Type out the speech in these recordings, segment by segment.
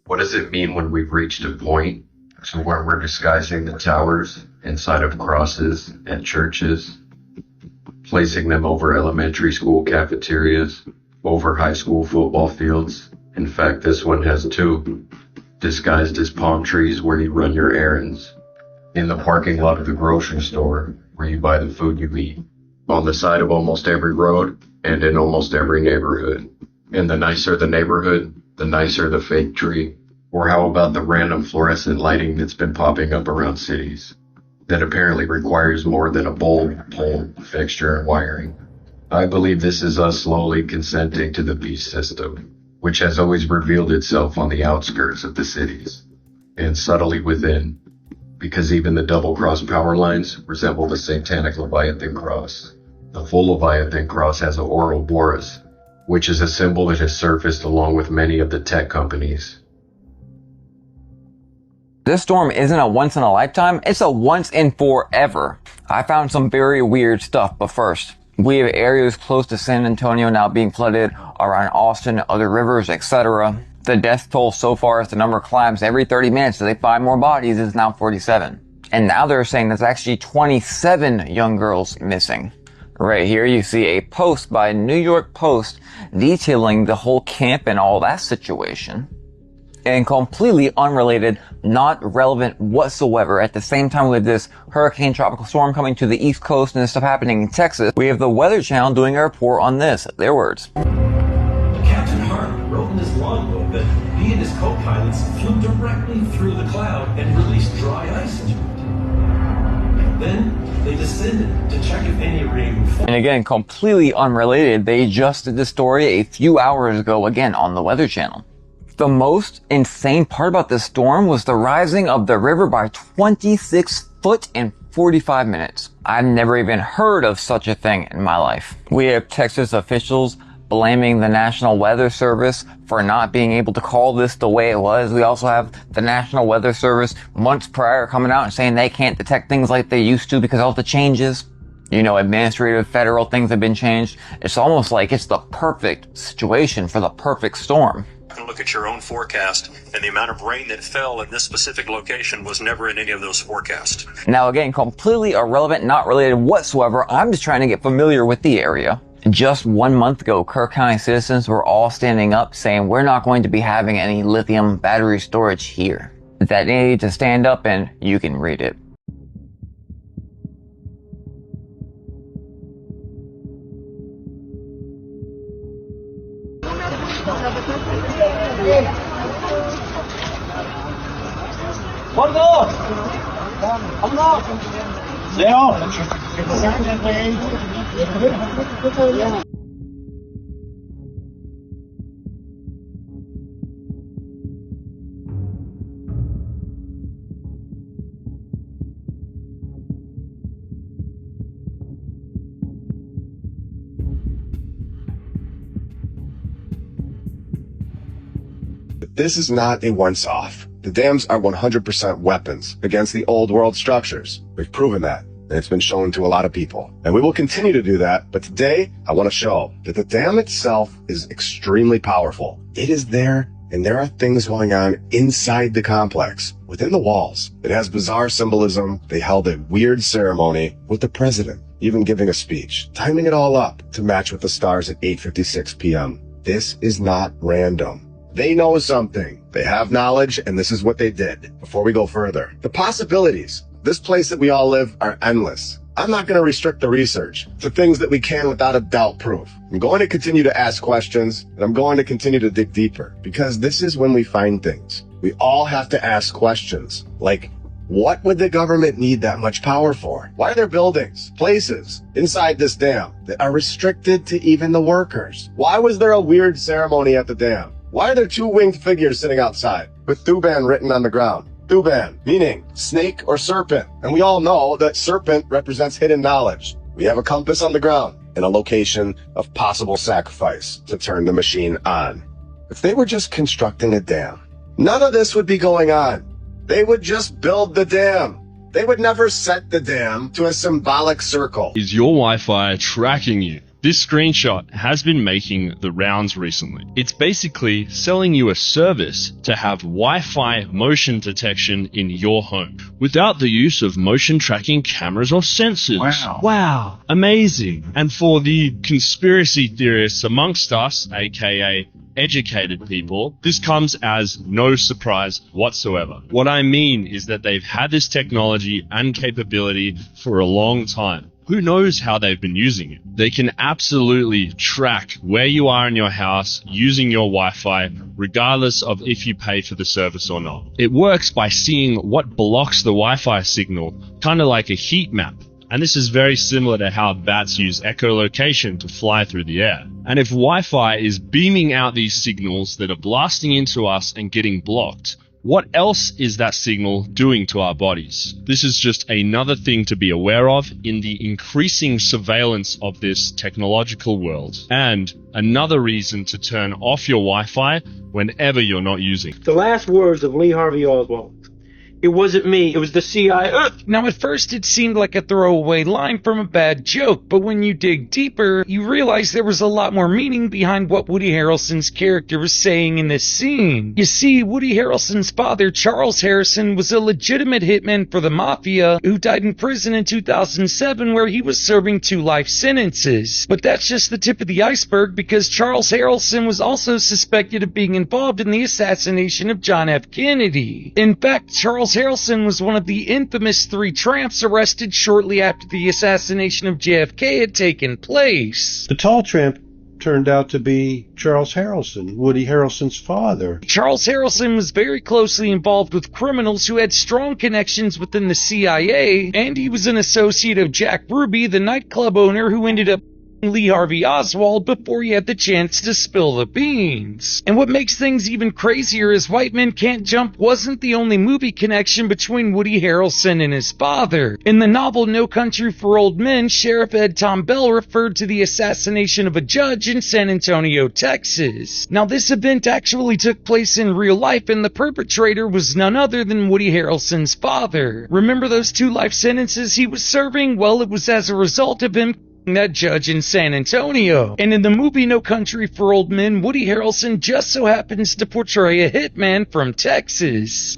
What does it mean when we've reached a point to where we're disguising the towers inside of crosses and churches, placing them over elementary school cafeterias, over high school football fields? In fact, this one has two, disguised as palm trees where you run your errands, in the parking lot of the grocery store where you buy the food you eat, on the side of almost every road and in almost every neighborhood. And the nicer the neighborhood, the nicer the fake tree. Or how about the random fluorescent lighting that's been popping up around cities that apparently requires more than a bulb, pole, fixture, and wiring? I believe this is us slowly consenting to the beast system, which has always revealed itself on the outskirts of the cities and subtly within, because even the double-cross power lines resemble the satanic Leviathan cross. The full Leviathan cross has an Ouroboros, which is a symbol that has surfaced along with many of the tech companies. This storm isn't a once in a lifetime, it's a once in forever. I found some very weird stuff, but first, we have areas close to San Antonio now being flooded, around Austin, other rivers, etc. The death toll so far as the number climbs every 30 minutes as they find more bodies is now 47. And now they're saying there's actually 27 young girls missing. Right here you see a post by New York Post detailing the whole camp and all that situation. And completely unrelated, not relevant whatsoever. At the same time with this hurricane tropical storm coming to the East Coast and this stuff happening in Texas, we have the Weather Channel doing a report on this. Their words. Captain Hart wrote in his logbook that he and his co-pilots flew directly through the cloud and released dry ice into it. Then they descended to check if any rain would fall. And again, completely unrelated, they just did this story a few hours ago again on the Weather Channel. The most insane part about this storm was the rising of the river by 26 foot in 45 minutes. I've never even heard of such a thing in my life. We have Texas officials blaming the National Weather Service for not being able to call this the way it was. We also have the National Weather Service months prior coming out and saying they can't detect things like they used to because of all the changes. You know, administrative, federal things have been changed. It's almost like it's the perfect situation for the perfect storm. You can look at your own forecast, and the amount of rain that fell in this specific location was never in any of those forecasts. Now again, completely irrelevant, not related whatsoever. I'm just trying to get familiar with the area. Just 1 month ago, Kirk County citizens were all standing up saying we're not going to be having any lithium battery storage here. That they need to stand up, and you can read it. This is not a once-off. The dams are 100% weapons against the old world structures. We've proven that, and it's been shown to a lot of people. And we will continue to do that, but today I want to show that the dam itself is extremely powerful. It is there, and there are things going on inside the complex, within the walls. It has bizarre symbolism. They held a weird ceremony with the president, even giving a speech, timing it all up to match with the stars at 8:56 p.m. This is not random. They know something. They have knowledge, and this is what they did. Before we go further, the possibilities, this place that we all live, are endless. I'm not going to restrict the research to things that we can without a doubt prove. I'm going to continue to ask questions, and I'm going to continue to dig deeper, because this is when we find things. We all have to ask questions, like, what would the government need that much power for? Why are there buildings, places inside this dam that are restricted to even the workers? Why was there a weird ceremony at the dam? Why are there two winged figures sitting outside with Thuban written on the ground? Thuban, meaning snake or serpent. And we all know that serpent represents hidden knowledge. We have a compass on the ground and a location of possible sacrifice to turn the machine on. If they were just constructing a dam, none of this would be going on. They would just build the dam. They would never set the dam to a symbolic circle. Is your Wi-Fi tracking you? This screenshot has been making the rounds recently. It's basically selling you a service to have Wi-Fi motion detection in your home without the use of motion tracking cameras or sensors. Wow. Amazing. And for the conspiracy theorists amongst us, aka educated people, this comes as no surprise whatsoever. What I mean is that they've had this technology and capability for a long time. Who knows how they've been using it? They can absolutely track where you are in your house using your Wi-Fi, regardless of if you pay for the service or not. It works by seeing what blocks the Wi-Fi signal, kind of like a heat map. And this is very similar to how bats use echolocation to fly through the air. And if Wi-Fi is beaming out these signals that are blasting into us and getting blocked, what else is that signal doing to our bodies? This is just another thing to be aware of in the increasing surveillance of this technological world. And another reason to turn off your Wi-Fi whenever you're not using. The last words of Lee Harvey Oswald. It wasn't me, it was the CIA. Now, at first, it seemed like a throwaway line from a bad joke, but when you dig deeper, you realize there was a lot more meaning behind what Woody Harrelson's character was saying in this scene. You see, Woody Harrelson's father, Charles Harrison, was a legitimate hitman for the Mafia who died in prison in 2007 where he was serving 2 life sentences. But that's just the tip of the iceberg because Charles Harrelson was also suspected of being involved in the assassination of John F. Kennedy. In fact, Charles Harrelson was one of the infamous 3 tramps arrested shortly after the assassination of JFK had taken place. The tall tramp turned out to be Charles Harrelson, Woody Harrelson's father. Charles Harrelson was very closely involved with criminals who had strong connections within the CIA, and he was an associate of Jack Ruby, the nightclub owner who ended up Lee Harvey Oswald before he had the chance to spill the beans. And what makes things even crazier is White Men Can't Jump wasn't the only movie connection between Woody Harrelson and his father. In the novel No Country for Old Men, Sheriff Ed Tom Bell referred to the assassination of a judge in San Antonio, Texas. Now, this event actually took place in real life, and the perpetrator was none other than Woody Harrelson's father. Remember those 2 life sentences he was serving? Well, it was as a result of him that judge in San Antonio. And in the movie No Country for Old Men, Woody Harrelson just so happens to portray a hitman from Texas.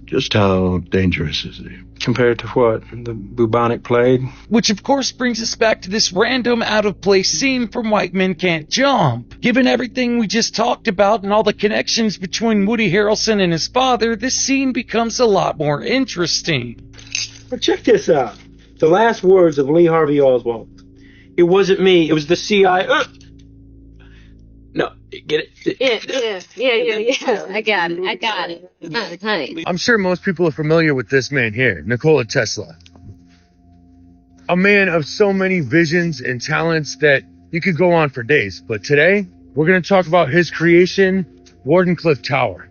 Just how dangerous is he? Compared to what? The bubonic plague? Which of course brings us back to this random out-of-place scene from White Men Can't Jump. Given everything we just talked about and all the connections between Woody Harrelson and his father, this scene becomes a lot more interesting. But check this out. The last words of Lee Harvey Oswald. It wasn't me, it was the CIA. No, get it? Yeah. I got it. Honey. I'm sure most people are familiar with this man here, Nikola Tesla. A man of so many visions and talents that you could go on for days. But today, we're going to talk about his creation, Wardenclyffe Tower.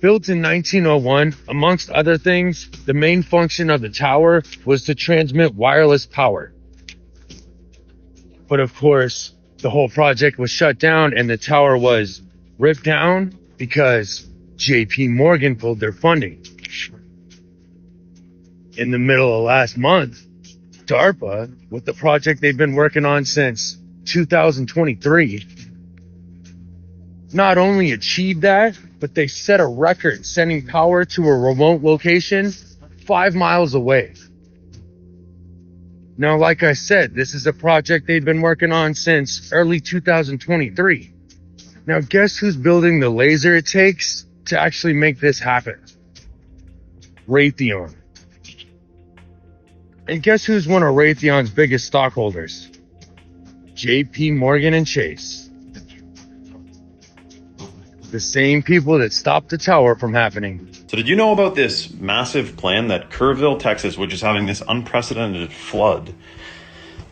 Built in 1901, amongst other things, the main function of the tower was to transmit wireless power. But of course, the whole project was shut down and the tower was ripped down because JP Morgan pulled their funding. In the middle of last month, DARPA, with the project they've been working on since 2023, not only achieved that, but they set a record sending power to a remote location 5 miles away. Now, like I said, this is a project they've been working on since early 2023. Now, guess who's building the laser it takes to actually make this happen? Raytheon. And guess who's one of Raytheon's biggest stockholders? JP Morgan and Chase. The same people that stopped the tower from happening. So did you know about this massive plan that Kerrville, Texas, which is having this unprecedented flood?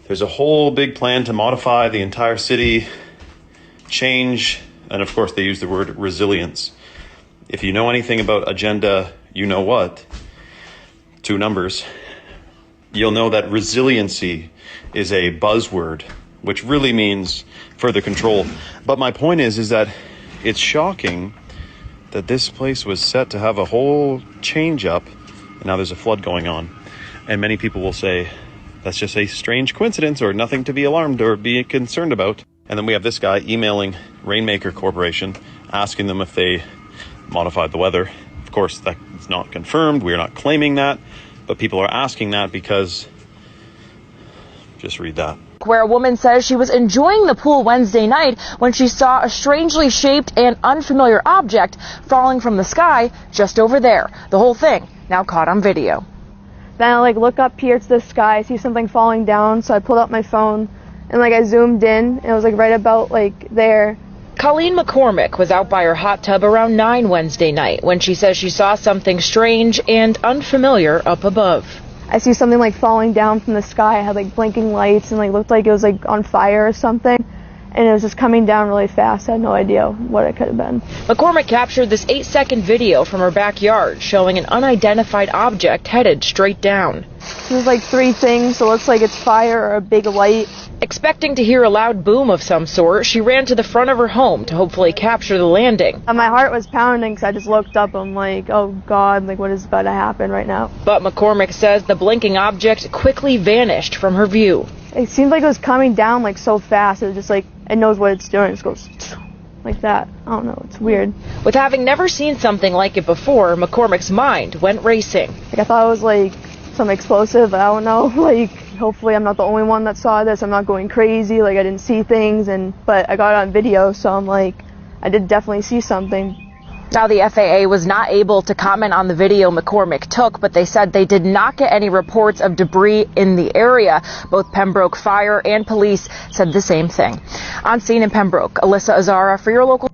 There's a whole big plan to modify the entire city, change, and of course they use the word resilience. If you know anything about agenda, you know what, 2 numbers, you'll know that resiliency is a buzzword, which really means further control. But my point is that it's shocking that this place was set to have a whole change up, and now there's a flood going on. And many people will say, That's just a strange coincidence or nothing to be alarmed or be concerned about. And then we have this guy emailing Rainmaker Corporation, asking them if they modified the weather. Of course, that's not confirmed. We are not claiming that, but people are asking that because, just read that. Where a woman says she was enjoying the pool Wednesday night when she saw a strangely shaped and unfamiliar object falling from the sky just over there. The whole thing now caught on video. Then I look up here to the sky, I see something falling down, so I pulled up my phone and I zoomed in and it was right about there. Colleen McCormick was out by her hot tub around 9 Wednesday night when she says she saw something strange and unfamiliar up above. I see something falling down from the sky. It had blinking lights and looked like it was on fire or something. And it was just coming down really fast. I had no idea what it could have been. McCormick captured this 8-second video from her backyard showing an unidentified object headed straight down. There's 3 things, so it looks like it's fire or a big light. Expecting to hear a loud boom of some sort, she ran to the front of her home to hopefully capture the landing. My heart was pounding because I just looked up. I'm oh God, what is about to happen right now? But McCormick says the blinking object quickly vanished from her view. It seemed like it was coming down so fast. It was just it knows what it's doing. It just goes like that. I don't know. It's weird. With having never seen something like it before, McCormick's mind went racing. I thought it was some explosive, but I don't know. Hopefully I'm not the only one that saw this. I'm not going crazy. I didn't see things, but I got it on video, so I'm I did definitely see something. Now, the FAA was not able to comment on the video McCormick took, but they said they did not get any reports of debris in the area. Both Pembroke Fire and police said the same thing. On scene in Pembroke, Alyssa Azara for your local.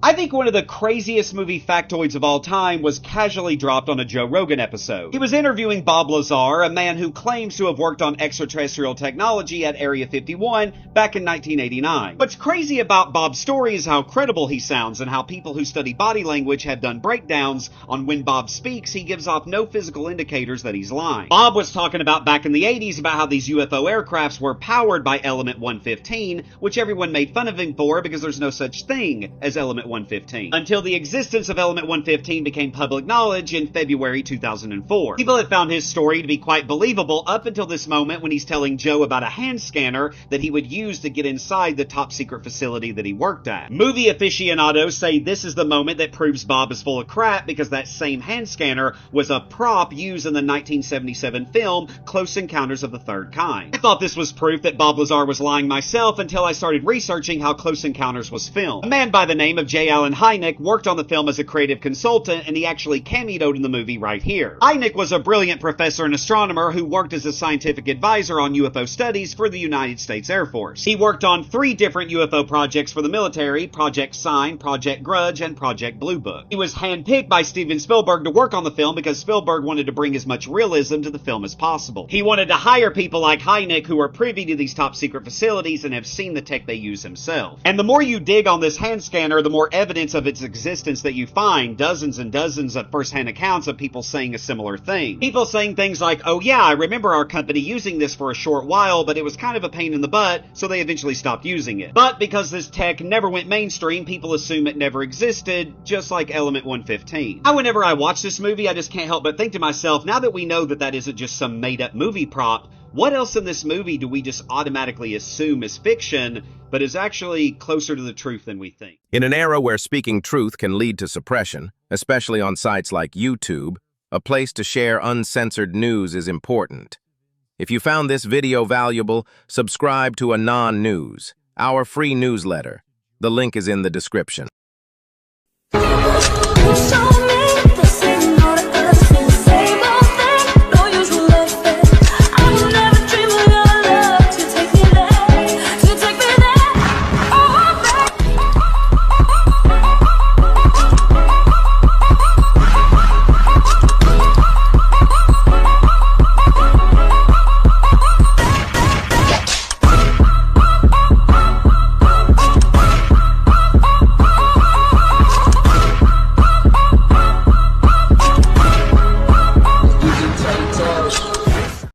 I think one of the craziest movie factoids of all time was casually dropped on a Joe Rogan episode. He was interviewing Bob Lazar, a man who claims to have worked on extraterrestrial technology at Area 51 back in 1989. What's crazy about Bob's story is how credible he sounds and how people who study body language have done breakdowns on when Bob speaks, he gives off no physical indicators that he's lying. Bob was talking about back in the 80s about how these UFO aircrafts were powered by Element 115, which everyone made fun of him for because there's no such thing as Element 115. Until the existence of Element 115 became public knowledge in February 2004. People have found his story to be quite believable up until this moment when he's telling Joe about a hand scanner that he would use to get inside the top secret facility that he worked at. Movie aficionados say this is the moment that proves Bob is full of crap because that same hand scanner was a prop used in the 1977 film Close Encounters of the Third Kind. I thought this was proof that Bob Lazar was lying myself until I started researching how Close Encounters was filmed. A man by the name of J. Allen Hynek worked on the film as a creative consultant, and he actually cameoed in the movie right here. Hynek was a brilliant professor and astronomer who worked as a scientific advisor on UFO studies for the United States Air Force. He worked on 3 different UFO projects for the military: Project Sign, Project Grudge, and Project Blue Book. He was handpicked by Steven Spielberg to work on the film because Spielberg wanted to bring as much realism to the film as possible. He wanted to hire people like Hynek who are privy to these top secret facilities and have seen the tech they use himself. And the more you dig on this hand scanner, the more evidence of its existence that you find. Dozens and dozens of first-hand accounts of people saying a similar thing. People saying things like, oh yeah, I remember our company using this for a short while, but it was kind of a pain in the butt, so they eventually stopped using it. But because this tech never went mainstream, people assume it never existed, just like Element 115. Now, whenever I watch this movie, I just can't help but think to myself, now that we know that that isn't just some made-up movie prop, what else in this movie do we just automatically assume is fiction, but is actually closer to the truth than we think? In an era where speaking truth can lead to suppression, especially on sites like YouTube, a place to share uncensored news is important. If you found this video valuable, subscribe to Anon News, our free newsletter. The link is in the description.